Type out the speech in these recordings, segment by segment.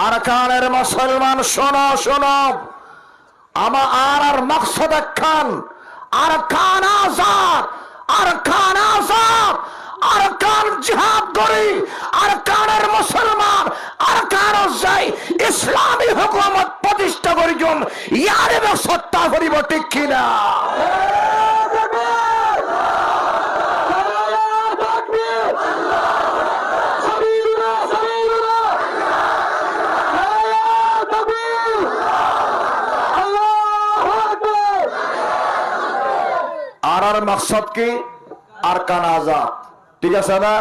আরকানের মুসলমান শোনো শোনো, আমার মকসদ খান আরকান আযাদ, আরকান আযাদ, আরকান জিহাদ করি, আরকানের মুসলমান আরকান যাই ইসলামী হুকুমত প্রতিষ্ঠা করিজন ইয়ারে সত্তা করিব, ঠিক কিনা? আর মকসদ কি? আরকান আযাদ, ঠিক আছে না?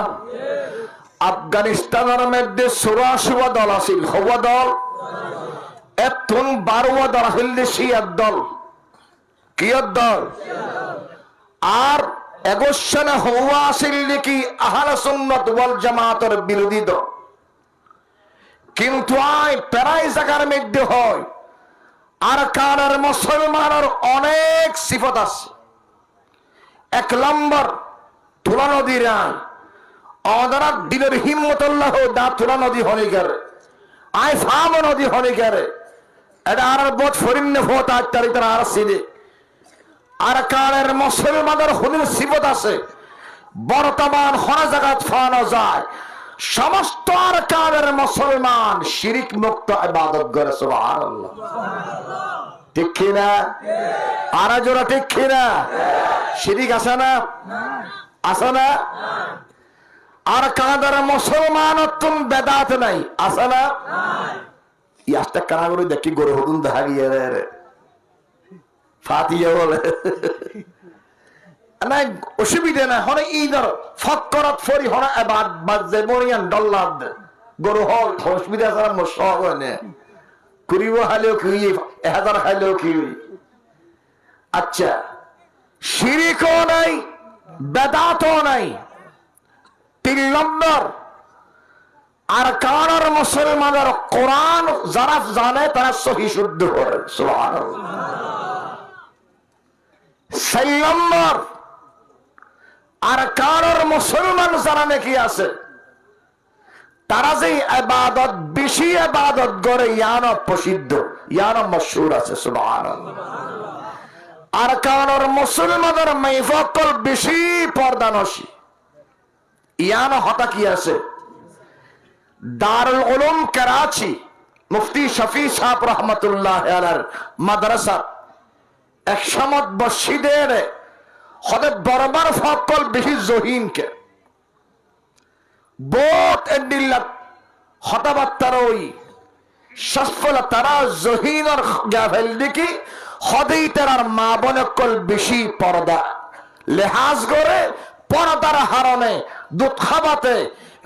আফগানিস্তানের মধ্যে 84 দল আছিল, হওয়া দল এখন 12 দল আছিল, শিয়ার দল। কি দল? আর 21 সনে হওয়া আছিল নাকি আহলে সুন্নাত ওয়াল জামাতের বিরোধী দল। কিন্তু প্রায় জায়গার মধ্যে হয় আরকানের মুসলমানের অনেক সিফত আছে। 1 নম্বর তুলা নদীর আমাদের দিনের হিম্মতুল্লাহ দা তুলা নদী হনি করে, আই ফাম নদী হনি করে, এটা আর বোধ ফরিন্নে ভোট আর তারিখ আর সিদে আরকানের মুসলমানের হনির সিফত আছে। বর্তমান হন জায়গাত ফানো যায় সমস্ত আরকানের মুসলমান শিরিক মুক্ত ইবাদত করে, সুবহানাল্লাহ, ঠিক কিনা? আর জোরা ঠিক কিনা? শিরিক আছে না? আছে না? আর কানাদার মুসলমান তুমি বেদাত নাই, আছে না? ইয়াসটা কানা করে দেখি গরু হতুন দেখা গিয়ে রে ফাতিয়া বলে না, অসুবিধা না। হনে ঈদর ফকরত ফরি হনে এবাদ বাজে মরিয়ান ডল্লাদ গরু হল অসুবিধা আছে না? সব হয় করিব হালেও কি 1000 খাইলেও কি। আচ্ছা, শিরিকও নাই, বেদাতও নাই। 3 নম্বর আরকানের মুসলমানের কোরআন যারা জানে তারা সহি শুদ্ধ করে, সুবহানাল্লাহ। 4 নম্বর আরকানের মুসলমান যারা নাকি আছে তারা যে ইবাদত বেশি ইবাদত করে ইয়ানো প্রসিদ্ধ, ইয়ানো মশহুর আছে, সুবহানাল্লাহ। আরকানের মুসলমানের মাইফাকল বেশি পর্দানশী ইয়ানো হতা কি আছে। দারুল উলুম করাচি মুফতি শফি সাহেব রহমতুল্লাহ আলাইহির মাদ্রাসা একসমত বসিদের হতে বরবার ফকল বেশি জহিনকে বোত এন্ডিল্লাত হতাবাত্তার ওই সফল তারা জহিনের গাফেল দেখি হদেই তার মা বনকল বেশি পর্দা লেহাজ করে পর্দার হারণে দুধ খাবাতে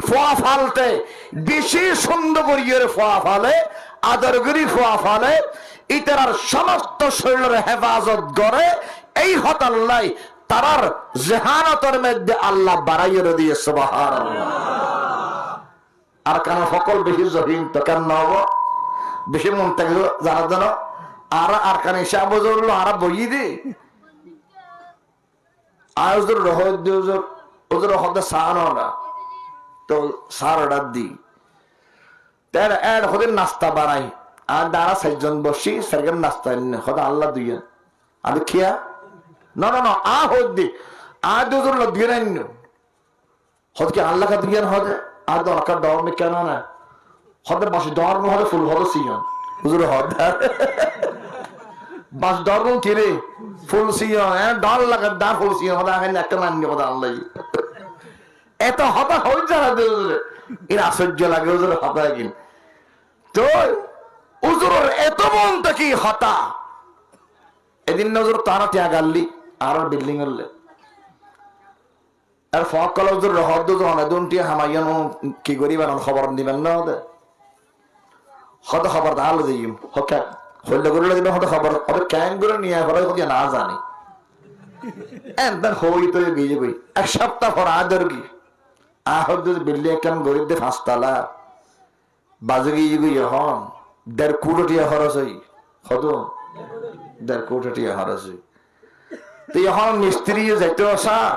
ফোয়া ফালতে বেশি সুন্দর করিয়ে ফোয়া ফালে আদর করি ফোয়া ফালে ইতার সমস্ত শরীরের হেফাজত করে। এই হতাল্লাই তারার জেহানতের মধ্যে আল্লাহ বাড়াইয়ে দিয়ে, সুবহানাল্লাহ। আর কারণ সকল বেশি জহিন তো কেন হবো বেশি মন থাকলো জানার জন্য আর আর কান হিসাব আর বই দি আর ওদের হতে সাহানো না তো সার অর্ডার দি তার এড হতে নাস্তা বানাই আর দ্বারা 4 জন বসি সেরকম নাস্তা হতে আল্লাহ দুই আমি খিয়া না না না আ হত দি আর 2 জন লোক দিয়ে নাই হতে কি আল্লাহ কা দুইয়ান হতে আর দরকার ডর মে কেন না হতে বাস ডর মে হতে ফুল হতে সিয়ন হুজুর হতে বাস ডর মে কি রে ফুল সিয়ন ডর লাগা দা ফুল সিয়ন হতে আহেন একটা মান নিয়ে হতে আল্লাহ এত হতা হই যারা এর আশ্চর্য লাগে হুজুর হতা কিন তো হুজুরের এত মনটা কি হতা এদিন হুজুর তারা ত্যাগাল্লি আর বিল্ডিং হলে আর ফকল হুজুর রহদ অনেকটি হামাইয়ান কি করিবেন খবর দিবেন না হতে হতে খবর তাহলে দিম হকা হইলে করলে দিবেন হতে খবর হতে ক্যান করে নিয়ে ঘরে হতে না জানি এনতার হই তো বিয়ে বই 1 সপ্তাহ পর আদর কি আহদ বিল্ডিং কেন গরিব দে 5 তলা বাজে গিয়ে হন 1.5 কোটি টাকা খরচ হই কত 1.5 কোটি টাকা খরচ হই তো এখন মিস্ত্রি যাইতে স্যার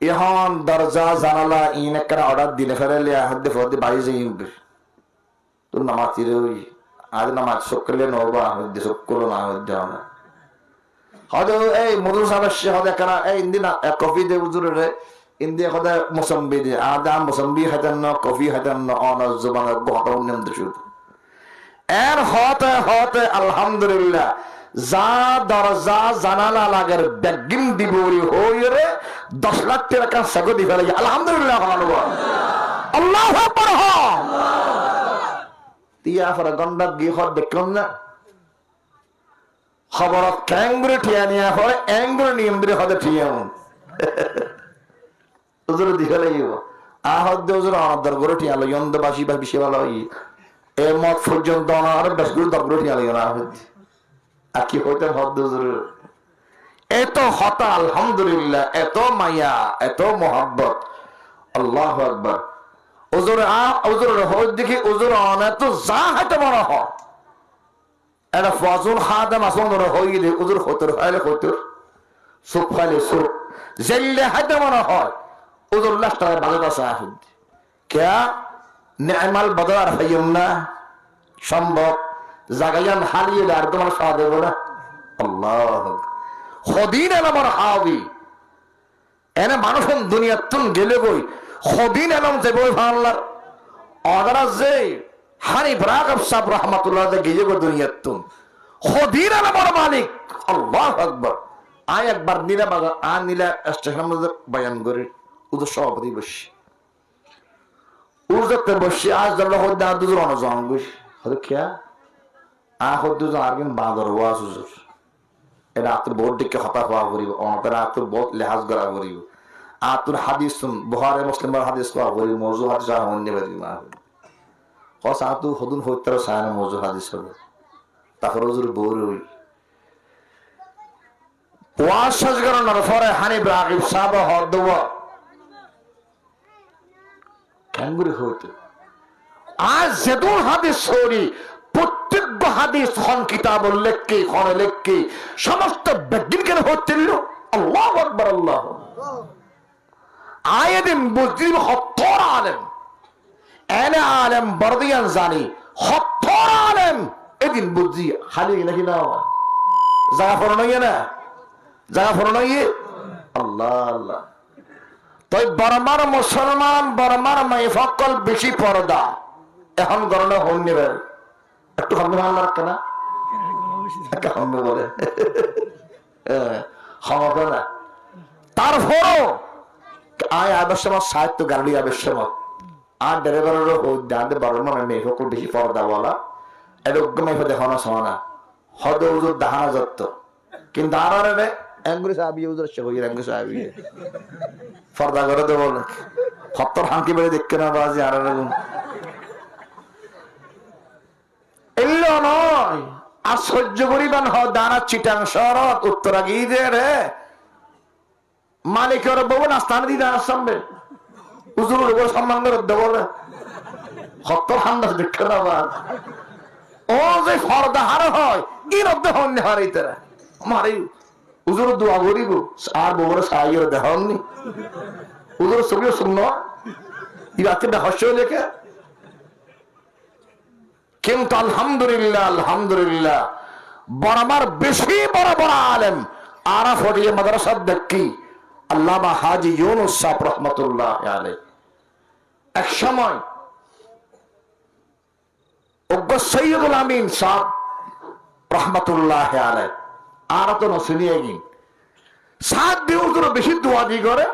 এখন দরজা জানালা ইন একটা অর্ডার দিলে ফেরালে হাতে ফতে বাড়ি যাই তো নামাজ ওই আজ নামাজ সকলে নবা হইতে সকলো না হইতে না হয়তো এই মধুর সমস্যা হতে কেনা এই ইন্দিনা কফি দে উজুরে ইন্দিয়া কথা মোসাম্বি দিয়ে আদা মোসাম্বি খাইতেন না কফি খাইতেন না অনার জবান গত উন্নয়ন শুধু এর হতে হতে আলহামদুলিল্লাহ যা দরজা জানালা লাগের বেগিম দিবরি হইরে 10 লাখ টাকা সাগদি ফেলে আলহামদুলিল্লাহ আল্লাহু আকবার তিয়া ফর গন্ডা গিয়ে হদ দেখলাম না খবর ক্যাঙ্গুরে ঠিয়া নিয়া হয় অ্যাঙ্গুরে নিয়ম দিয়ে হদে ঠিয়া উজুর দিকে লাগিব আহদ উজুর অনাদর করে ঠিয়া লই অন্ধ বাসি বা বিশে ভালো হই এ মত পর্যন্ত অনার বেশগুলো দগরে ঠিয়া লই না হদ আর কি হইতে হদ উজুর এত হতা আলহামদুলিল্লাহ এত মায়া এত মোহাব্বত আল্লাহু আকবার উজুর উজুর হদ দেখি উজুর অনা তো যা হাতে বড় হ এটা ফজল খাদেম আসন ধরে হই দে উজুর খতর খাইলে খতর সুপ খাইলে সুপ জেলে হাতে মনে হয় উজুর লাস্ট ভালোবাসা আহুদ ক্যা নেমাল বদলার হইম না সম্ভব জাগাইয়ান হারিয়ে আর তোমার সাথ দেব না আল্লাহ খদিন এলামার হাবি এনে মানুষ দুনিয়া তুন গেলে গই খদিন এলাম যে বই ভাল্লার অদারা যে হানিফ রাগব সাহেব রহমাতুল্লাহ গিয়ে গো দুনিয়া তুন খদিন এলামার মালিক আল্লাহু আকবার আয় একবার নীলা বাগা আ নীলা স্টেশন বয়ান করে উদর সভাপতি বসে উজতে বসে আজ দল্লা হদ্দা দুজোর অনজন বসে হতো খেয়া আ হদ্দুজন আরগিন বাঁদর ওয়াজ উজুর এটা আতুর বহুত দিকে হতা হওয়া করিব অনতের আতুর বহুত লেহাজ করা করিব আতুর হাদিস বুখারী মুসলিমের হাদিস হওয়া করিব মওযু হাদিস হওয়া মনে করিব না কস আতু হদুন হইতার সায়না মওযু হাদিস হবে তারপর উজুর বউর হই ওয়াজ শেষ করানোর পরে হানিফ রাগিব সাহেব হদ্দুয়া ক্যাঙ্গুরি হইতে আজ যেদুল হাদিস সরি প্রত্যেক হাদিস খন কিতাব লেখকে খনে লেখকে সমস্ত বেদিন কেন হচ্ছিল আল্লাহু আকবার আল্লাহ আয়াদিন বুঝদিন হত্তর আলেম এনে আলেম বর্দিয়ান জানি হত্তর আলেম এদিন বুঝি খালি নাকি না জায়গা ফোর নইয়ে না জায়গা ফোর নইয়ে আল্লাহ আল্লাহ তাই বর্মার মুসলমান বর্মার মাই ফকল বেশি পর্দা এখন গণনা হন নেবে একটু হবে ভালো লাগতো না হবে বলে হবে না তারপরও আয় আবশ্যক সাহিত্য গাড়ি আবশ্যক আর ড্রাইভারেরও দাঁড়ে বর্মার মেয়ে ফকল বেশি পর্দা বলা এরকম মেয়ে দেখানো সমানা হদ উজুর দাহানা যত্ত কিন্তু আর এঙ্গুরি সাহাবি উজুর সে হই এঙ্গুরি সাহাবি ফর্দা করে দেবো হত্তর হাঁকি বেড়ে দেখতে না বাজি আর এলো নয় আর সহ্য করিবান হ দানা চিটাং শরৎ উত্তরা গিয়ে রে মালিকের বউ নাস্তান দিয়ে দাঁড়ার সামনে উজুর উপর সম্মান করে দেবো হত্তর হান্দা দেখতে না বাজ ও যে ফর্দা হার হয় কি রব্দে হন্যে হারাইতে আমার এই উজুর দোয়া করিব আর বউর সাহায্য দেখাননি উজুর ছবি শূন্য ইরাকে দেখাস লেখে কিন্তু আলহামদুলিল্লাহ আলহামদুলিল্লাহ বরাবর বেশি বড় বড় আলেম আরা ফটিয়ে মাদ্রাসা দেখি আল্লামা হাজি ইউনুস সাহেব রহমতুল্লাহ আলাইহি এক সময় অজ্ঞ সৈয়দুল আমিন সাহেব রহমতুল্লাহ আলাইহি আর তো শুনিয়ে গিয়ে সাত দিন বেশি দোয়া দি করে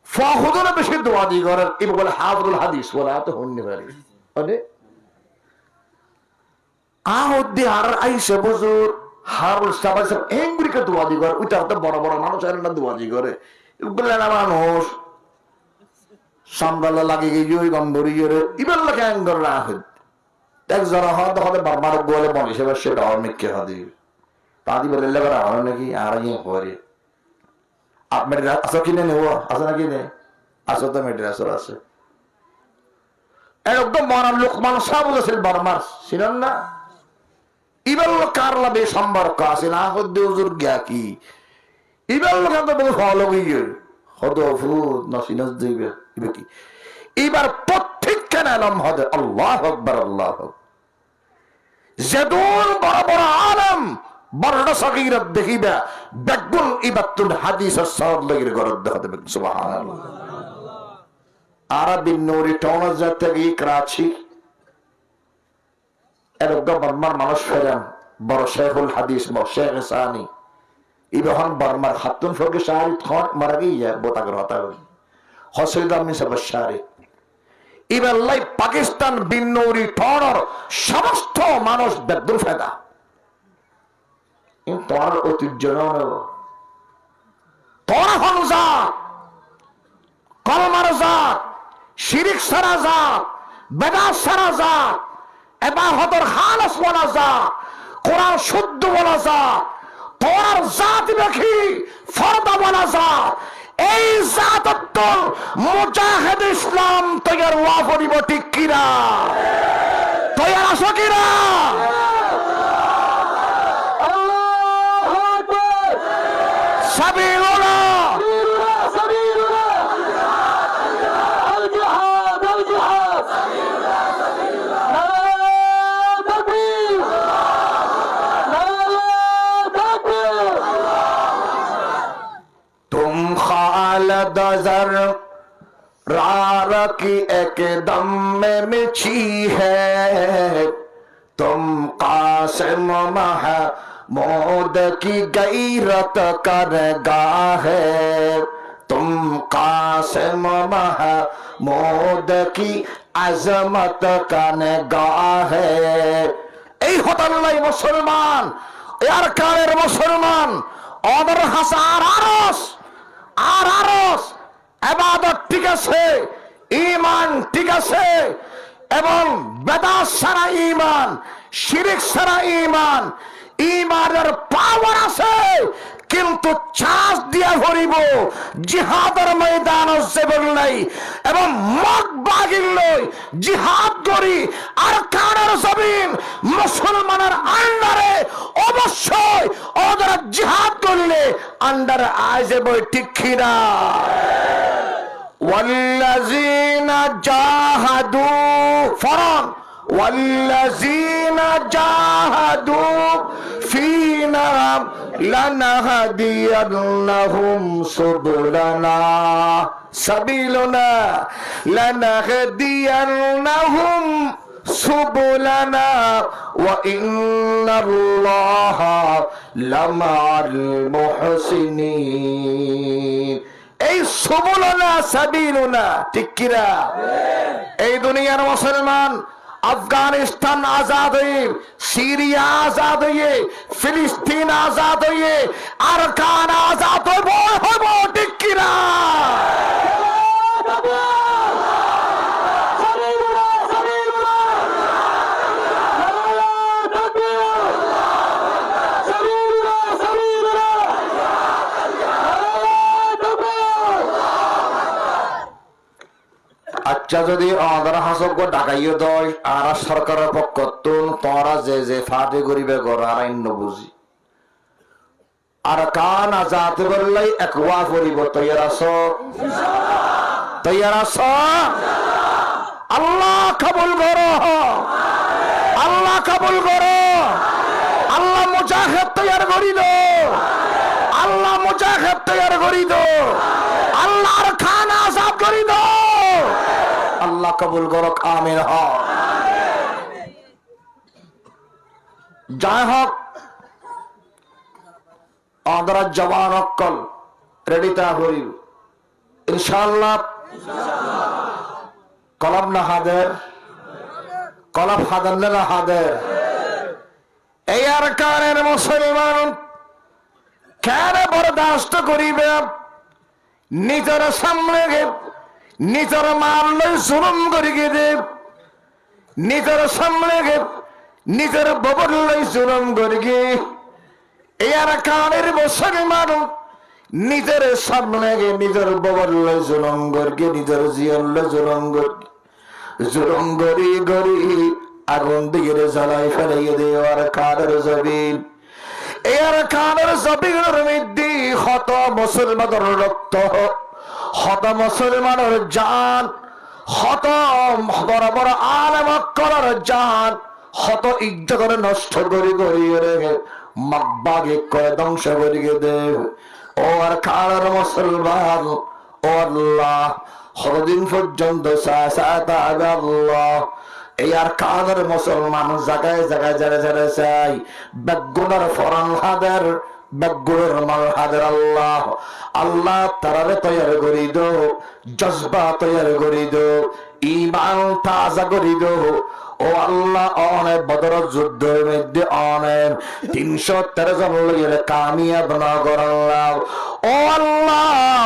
ফহুদুর বেশি দোয়া দি করে ইবনে বলে হাফিজুল হাদিস বলে এত হন্নি পারে মানে আহদ্দি আর আইসে বুজুর হারুল সাহেব সব এঙ্গুরিকে দোয়া দি করে ওইটা তো বড় বড় মানুষ আর না দোয়া দি করে বলে না মানুষ সামরালা লাগে গিয়ে ওই গম্বরি করে ইবেল্লা কেন করে রাখে এক জরা হদ হদে বারবার গোলে বলি সেবার সেটা অনেককে হদি তাদি বলে লেবার আর নাকি আর করে আপনার আসো কিনে নেব আসো না কিনে আসো তো মেড্রাসর আছে একদম মরাম লোকমান সাহেব বলেছিল বর্মার ছিলেন না ইবেল কারলা বে সম্পর্ক আছে না হদ্দে হুজুর গিয়া কি ইবেল লোক তো বলে ফলো গিয়ে হদ ফুদ নসিনস দিবে কি এবার প্রত্যেক কেন আলম হবে আল্লাহু আকবার আল্লাহু আকবার যেদুন বড় বড় আলেম বড়টা সগীরত দেখিবা বেগুন ইবাতুল হাদিস সব লগের গরদ দেখাতে সুবহানাল্লাহ আরবি নূরি টনজ থেকে করাচি এরগা বর্মার মানুষ ফেরান বড় শেখুল হাদিস শেখ সানি ইবহান বর্মার খাতুন ফকে শাহরি থট মারা গিয়া বোতাগর হতা হসইদা মিসা বশারি ইবাল্লাই পাকিস্তান বিন্নৌরি টনর সমস্ত মানুষ বেদুল ফেদা ইন তোর ঐতিহ্য নয় তোর হনজা কলমার জাত শিরিক সারা জাত বেদাত সারা জাত ইবাদতের খালাস বলা জাত কোরআন শুদ্ধ বলা জাত তোর জাত দেখি ফরদা বলা জাত এই জাতত্ব মুজাহিদ ইসলাম তৈয়ার ওয়া করিব ঠিক কিনা তৈয়ার আছো কিনা আল্লাহু আকবার সাবিলুল্লাহ दजर रार की एकदम में मिची है तुम कासिम महमूद की गैरत करगा है तुम कासिम महमूद की अजमत करगा है এই হতাল্লাই মুসলমান এর কালের মুসলমান অদর হাসার আরস ইবাদত ঠিক আছে ঈমান ঠিক আছে এবং বেদাত ছাড়া ঈমান শিরক ছাড়া ঈমান ঈমানের পাওয়ার আছে কিন্তু চাষ দিয়া ভরিব জিহাদের ময়দান জেবল নাই এবং মগ বাগিল লই জিহাদ করি আর কানের জমিন মুসলমানের আন্ডারে অবশ্যই ওদের জিহাদ করলে আন্ডারে আইজে বই ঠিক কিনা ওয়াল্লাযিনা জাহাদু ফরন والذين جاهدوا فينا لنهدينهم سبلنا سبيلنا لنهدينهم سبلنا وإن الله لمع المحسنين এই সুবুলনা সাবিলুনা ঠিক কিনা এই দুনিয়ার মুসলমান अफगानिस्तान आजाद हुई सीरिया आजाद हुई फिलिस्तीन आजाद हुई अरकान आजाद हो टिक्कीरा আচ্ছা যদি আমাদের হাসক ঢাকাইও দয় আর সরকারের পক্ষ তোরা যে ফাটে গরিবে গড় আর আইন বুঝি আর কান আজাদ বললাই একওয়া করিব তৈয়ার আস আল্লাহ কবুল করো আল্লাহ কবুল করো আল্লাহ মুজাহিদ তৈয়ার করি দো আল্লাহ মুজাহিদ তৈয়ার করি দো আল্লাহ আর খান আজাদ করি দো আল্লাহ কবুল করক আমিন যাই হোক আমাদের জওয়ান অক্কল রেডিতা হইল ইনশাআল্লাহ কলম না হাদের কলম হাদান না হাদের এই আর কারের মুসলমান কেন বরদাস্ত করিবে নিজের সামনে নিজের মারলই জুলুম করি গে নিজের সামনে নিজের ববলই জুলুম করি গে এর কানের মুসলমান নিজের সামনে নিজের ববলই জুলুম করি নিজের জিয়ল জুলুম করি গরি আগুন দিয়ে জ্বালাই ফেলাইয়ে দেওয়ার কানের জবিন এর কানের জবিনের মধ্যে হত মুসলমানের রক্ত হত মুসলমানের জান হত বড় বড় আলেম করার জান হত ইজ্জত করে নষ্ট করি করিয়ে রেখে মাগবাগে করে ধ্বংস করিয়ে দে। ও আর খাড়ার মুসলমান, ও আল্লাহ কতদিন পর্যন্ত আল্লাহ এই আর কাদের মুসলমান জায়গায় জায়গায় যারা যারা চাই বেগুনার ফরান হাদের বেগুনের মাল হাদের আল্লাহ আল্লাহ তারারে তৈরি করি দো, জজবা তৈরি করি দো, ইমান তাজা করি দো। ও আল্লাহ অনেক বদর যুদ্ধের মধ্যে অনেক 313 জন লোকের কামিয়াব না করলাম। ও আল্লাহ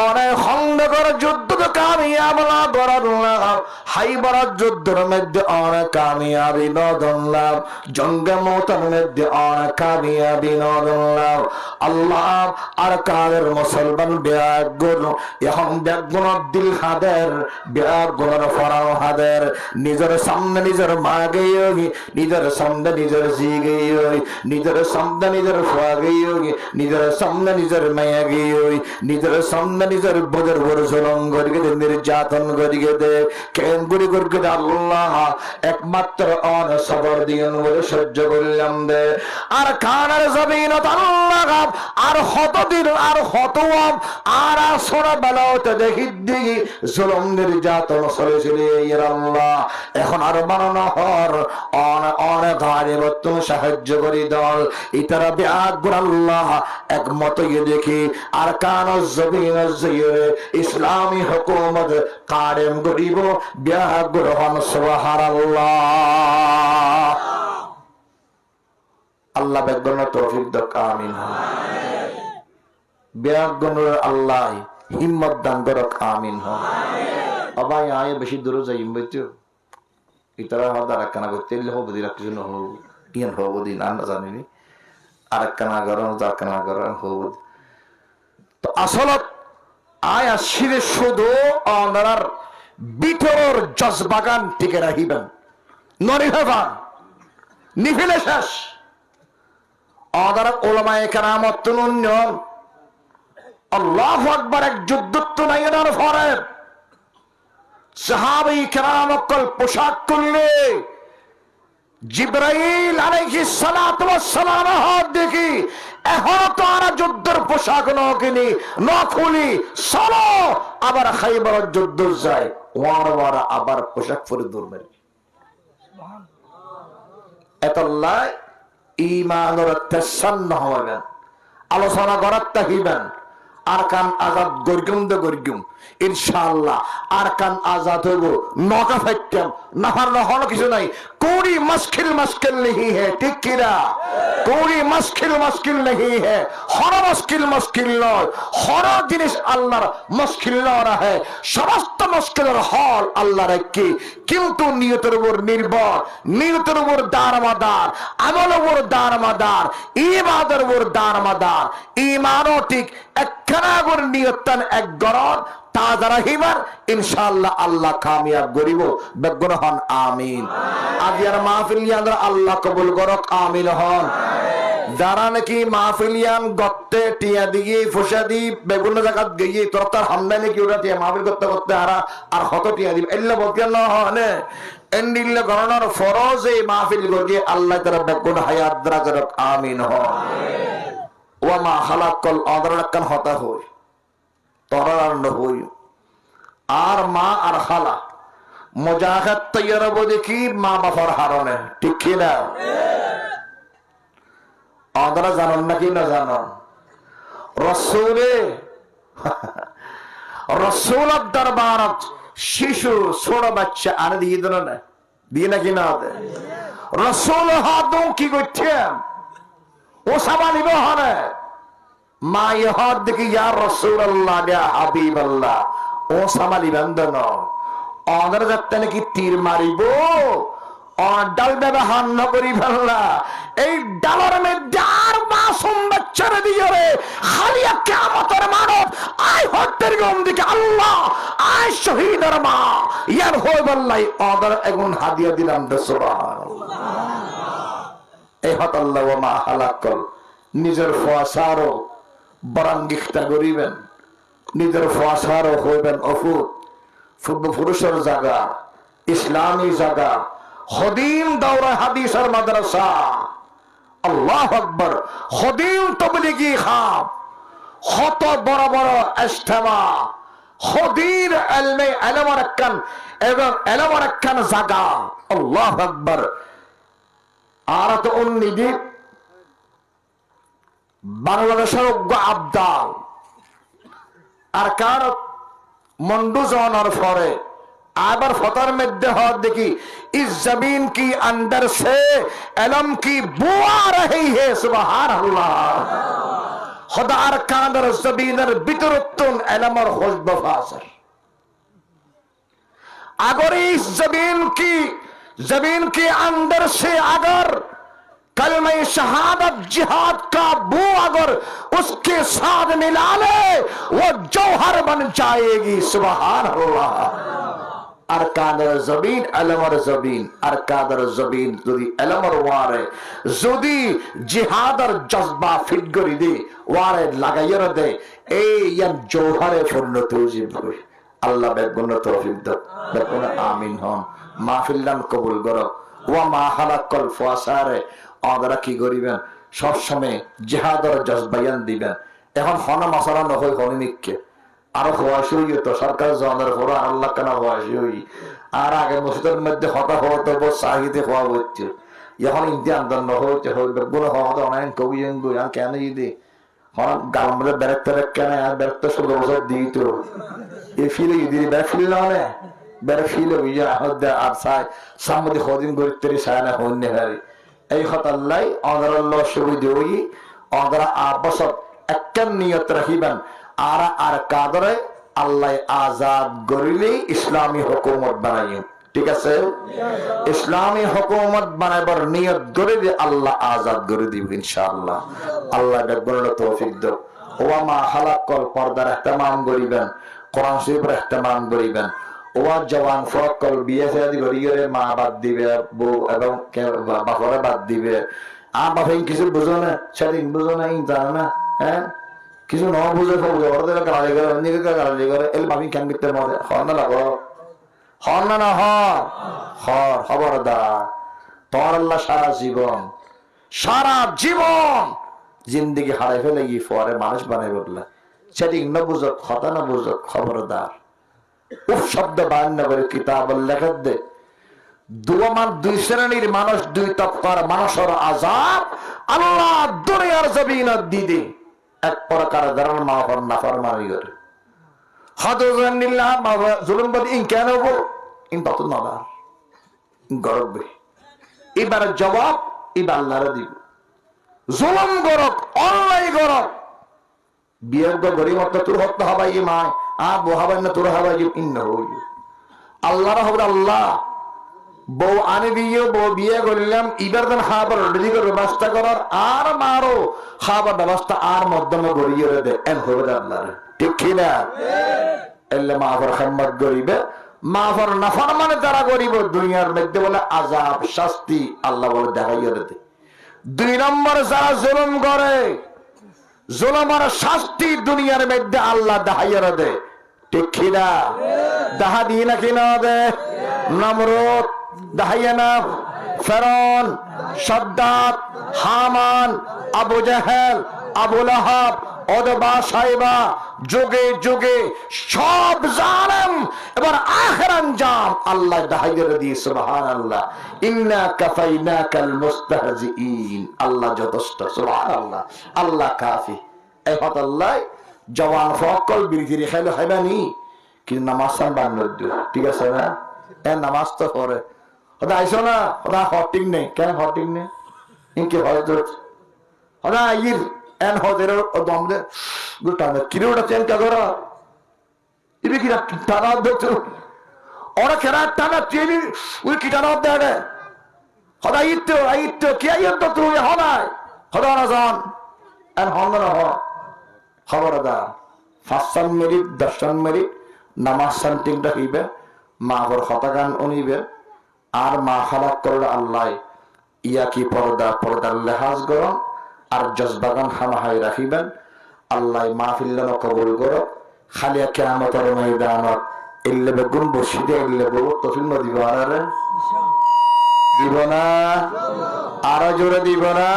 অনেক খন্দকার যুদ্ধ কামিয়াব না করলাম। হাইবরার যুদ্ধের মধ্যে অনেক কামিয়াবি নদলাম। জঙ্গে মৌতের মধ্যে অনেক কামিয়াবি নদলাম। আল্লাহ আর কাদের মুসলমান ব্যাগুন এখন ব্যাগুন দিল হাদের ব্যাগুনের ফরাও হাদের নিজের সামনে নিজের মা গেই নিজের সামনে নিজের জি গেই নিজের সামনে নিজের ফুয়া গেই নিজের সামনে নিজের মায়া গেই নিজের সামনে নিজের বোঝের বড় জলং করিয়ে দে, নির্যাতন করিয়ে দে, কেন গুড়ি করিয়ে দে। আল্লাহ একমাত্র অন সবর দিন বলে সহ্য করলাম দে। আর খানার জমিন আল্লাহ আর হত দিন আর হত আর সোনা বেলাতে দেখি দিঘি জলম নির্যাতন চলেছিল আল্লাহ এখন আর বানানো হর অনেক ধারে বর্তমান সাহায্য করি দল ইতারা ব্যাগুর আল্লাহ একমত দেখি আর কান জমিন ইসলামী হুকুমত কায়েম করিব ব্যাগুর হন সুবহানাল্লাহ। আল্লাহ বেগুন তৌফিক দাও, আমিন। ব্যাগুনের আল্লাহ হিম্মত দান করক, আমিন। আবাই আয় বেশি দূরে যাই বইতো ইতারা হদার একখানা করতে হবো দিন কিছু নহব ইয়ান হবো দিন আমরা জানিনি আর একখানা গরম একখানা গরম হবো। তো আসলত আয় আসিরে শুধু অনার ভিতর জজবাগান টিকে রাখিবেন নরি হবান নিফিলে শেষ অনার ওলামায়ে কেরামত তুনুন্যন আল্লাহু আকবার এক যুদ্ধ নাই এনার ফরের সাহাবী কেরাম অকল পোশাক করলে জিবরাইল আলাইহিস সালাতু ওয়াস সালাম হাত দেখি এখন তো আর যুদ্ধের পোশাক নকিনি নখুলি চলো আবার খাইবার যুদ্ধ যায় ওয়ার আবার পোশাক পরে দৌড়বেন। এতল্লাহ ঈমানের তাসান্ন হবেন আলোচনা করার তাহিবেন আর কান আজাদ গর্গুম দে গর্গুম ইনশাআল্লাহ আর কান আজাদ হইব নকা ফাইতাম নাহার নহন কিছু নাই কোড়ি মুশকিল মুশকিল नहीं है ঠিক কিরা কোড়ি মুশকিল মুশকিল नहीं है হর মুশকিল মুশকিল নয় হর জিনিস আল্লাহর মুশকিল না রহে সমস্ত মুশকিলের হল আল্লাহর কি কিন্তু নিয়তের উপর নির্ভর নিয়তের উপর দারমাদার আমলের উপর দারমাদার ইবাদতের উপর দারমাদার ঈমানও ঠিক একখানা করে নিয়তন এক গরদ তাজা রাহিবার ইনশাআল্লাহ আল্লাহ কামিয়াব করিব বেগুন হন আমিন। আজিয়ার মাহফিল ইয়ানরা আল্লাহ কবুল করক আমিন হন। যারা নাকি মাহফিলিয়ান গত্তে টিয়া দিয়ে ফুসা দি বেগুন জায়গা গিয়ে তোর তার হামদাই নাকি ওরা টিয়া মাহফিল করতে করতে আর হত টিয়া দিব এল্লা বলতে না হনে এন্ডিল্লা গণনার ফরজ এই মাহফিল গিয়ে আল্লাহ তারা বেগুন হায়াত দ্রাজরক আমিন হন। ওয়া মা খালাকাল আদরাকান হতা হই তরান্ন হই আর মা আর খালা মুজাহিদ তৈয়ার দেখি মা বাবার হারনে ঠিক কি না আদরা জানেন নাকি না জানেন রাসূলে রাসূলের দরবারত শিশু ছোট বাচ্চা আর দিয়ে দিল না দিয়ে নাকি না রাসূল হাদম কি করছেন ও সাবালিব হনে মা ইহাদ দেখি ইয়া রাসূলুল্লাহ ইয়া হাবিবাল্লাহ ও সামালি বন্ধন অনার যাতে নাকি তীর মারিব ডাল ব্যবহার না করি ফেললা এই ডালের মধ্যে আর মাসুম বাচ্চারে দিয়ে রে খালি কিয়ামতের মানব আই হত্যের গম দিকে আল্লাহ আই শহীদের মা ইয়ার হই বললাই অদর এগুন হাদিয়া দিলাম দে সুবহানাল্লাহ। এই হত আল্লাহ ওয়া মা হালাকাল নিজের ফসারো বরাঙ্গিখতা করিবেন নিজের ফসারও হইবেন অফুত পুরুষের জায়গা, ইসলামী জায়গা, খদিম দাওরা হাদিসের মাদ্রাসা, আল্লাহু আকবার, খদিম তাবলীগী খাম, কত বড় বড় ইজতেমা, খদির ইলমে ইলমের একখান এবং ইলমের একখান জায়গা, আল্লাহু আকবার। আর তো উন্নিদি বাংলাদেশের অজ্ঞ আবদাল আর কার मंडू जानार फरे आबर फतर मध्य हाथ देखी इस जमीन की अंदर से इल्म की बू आ रही है, सुभान अल्लाह। खुदार कादर जमीनर बितरतुन इल्म और खुशब फासर। अगर इस जमीन के अंदर से अगर कलमे शहादत जिहाद का बू अगर उसके साथ मिला ले वो जौहर बन जाएगी, सुभान अल्लाह। अरकानर जमीन इल्मर जमीन, अरकानर जमीन যদি ইলমর ওয়ারে যদি জিহাদের জজবা ফিট করে দে ওয়ারে লাগাইয়া দে এই ইয়ান জৌহরে পরিণত হয়ে যাবে। আল্লাহ বেগুন তৌফিক দাও, বেগুন আমিন হন। মাহফিলান কবুল করো। ওয়া মা খালাকাল ফাসারে আপনারা কি করিবেন সবসময় জিহাদের জজবায়ান দিবেন। এখন হন মাসালা নহয় হনিমিককে আরো হওয়াশি হই তো সরকার জানার পর আল্লাহ কেন হওয়াশি হই আর আগে মসজিদের মধ্যে হতা হওয়া তো সাহিতে হওয়া হচ্ছে। এখন ইন্ডিয়ান দণ্ড হচ্ছে হইবে গুলো হওয়া তো অনেক কবি আর কেন যদি হন গাল মধ্যে বেড়াতে কেন আর বেড়াতে 16 বছর দিই তো এই ফিলে যদি বেড়া ফিল না হলে বেড়া ফিলে হইয়া আর চাই সামনে হদিন গরিতেরি সায় না হইনে হারি এই হতাল্লাই অদরাল্লাহ সুবিধে হই অদরা আবসত একটা নিয়ত রাখিবেন আর আর কাদরে আল্লাহ আজাদ গরিলে ইসলামী হুকুমত বানাই। ঠিক আছে, ইসলামী হুকুমত বানাইবার নিয়ত করে দিয়ে আল্লাহ আজাদ করে দিব ইনশাআল্লাহ। আল্লাহ বেগুন তৌফিক দাও। ওয়া মা খালাকাল পর্দার ইহতিমাম করিবেন, কোরআন শরীফের ইহতিমাম করিবেন। ওয়া জওয়ান ফকল বিয়ে শাদী করিয়ে মা বাদ দিবে, বউ এবং বাপরে বাদ দিবে। আর বাপে কিছু বুঝো না, সেদিন বুঝো না, জানো না, হ্যাঁ কিছু ন বুঝে ওদের গালি করে অন্যকে গালি করে এল বাপি কেন করতে মজা হর না লাগো হর না না হর খবরদার। তোমার আল্লাহ সারা জীবন জিন্দিগি হারাই ফেলে গিয়ে পরে মানুষ বানাই বললে সেদিন ন বুঝো কথা না বুঝো খবরদার। উফ শব্দ বান্য করে কিতাব লেখা দে দুই শ্রেণীর মানুষ, দুই তফকার মানুষের আযাব আল্লাহ দুনিয়ার জমিনত দিদি। এক প্রকার ধরন মাফর নাফরমানি করে হাদুজানিল্লাহ মাফা জুলুম বদি ইন কেন হবো ইন তত নবার গরবে। এবার জবাব এবার আল্লাহর দিব। জুলুম গরক অন্যায় গরক বিয়ের গরিব মত তোর হত্যা হবাই মায় আর বহাবাই না তোর হবাই ইন্ন হই আল্লাহর হবে। আল্লাহ বউ আনি দিয়ে বউ বিয়ে করলাম এবার দেন খাবার রেডি করে ব্যবস্থা করার আর মারো খাবার ব্যবস্থা আর মধ্যমে গড়িয়ে দে এন হবে আল্লাহর। ঠিক কিনা? এলে মাফর খাম্মত গরিবে মাফর নাফর মানে যারা গরিব দুনিয়ার মধ্যে বলে আযাব শাস্তি আল্লাহ বলে দেখাইয়া দে। 2 নম্বর যারা জুলুম করে জুলুমের শাস্তি দুনিয়ার মধ্যে আল্লাহ দেখাইয়া দে। ঠিক কিনা? দেখা দিই না কিনা দে নমরুদ দাহিয়ানা, ফেরাউন, সাদ্দাত, হামান, আবু জাহেল, আবু লাহাব, উতবা, শাইবা যুগে যুগে সব জালেম এবার আখির আঞ্জাম আল্লাহ দাহিয়ে দিয়ে সুবহানাল্লাহ। ইন্না কাফাইনাকাল মুস্তাহজিইন। আল্লাহ যথেষ্ট, সুবহানাল্লাহ, আল্লাহ কাফি। এই হতাল্লাহ জওয়ান ফকল বিরিতি খাইলে খাইবানি কিন্তু নামাজ বান্নর দিও। ঠিক আছে না? এ নামাজ তো পড়ে ওটা আইসো না, ওটা হটিং নেই কেন হটিং নেই ইনকে হয়তো ওটা ইর এন হদের দমদে গুটানে কিরে ওটা চেন কা করা ইবি কিরা টানা দেখছো ওরা কেরা টানা চেনি ওই কি টানা দেড়ে হদা ইত্তো কি আইতো তুই হনাই হদা না জান এন হন না হ খবরদার 5 মিনিট 10 মিনিট নামাজ শান্তিং রাখিবে মাহর হতাগান অনিবে আর মা খালাক করলে আল্লাহ ইয়া কি পর্দার লেহাজ গরম আর জজবাগান হামাহাই রাখিবেন। আল্লাহ মাহফিল্লানো কবুল করো। খালিয়া কিয়ামতের ময়দানত এলে বেগুন বসিতে এলে বেগুন তফিল না দিব আর দিব না, আরো জোরে দিব না,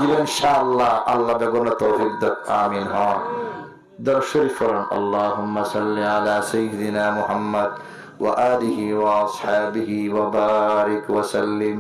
ইনশাআল্লাহ। আল্লাহ বেগুন তৌফিক দান, আমিন। হন দরুদ শরীফ পড়ুন, আল্লাহুম্মা সাল্লি আলা সাইয়্যিদিনা মুহাম্মদ ওয়া আলিহি ওয়া আসহাবিহি ওয়া বারিক ওয়া সাল্লিম।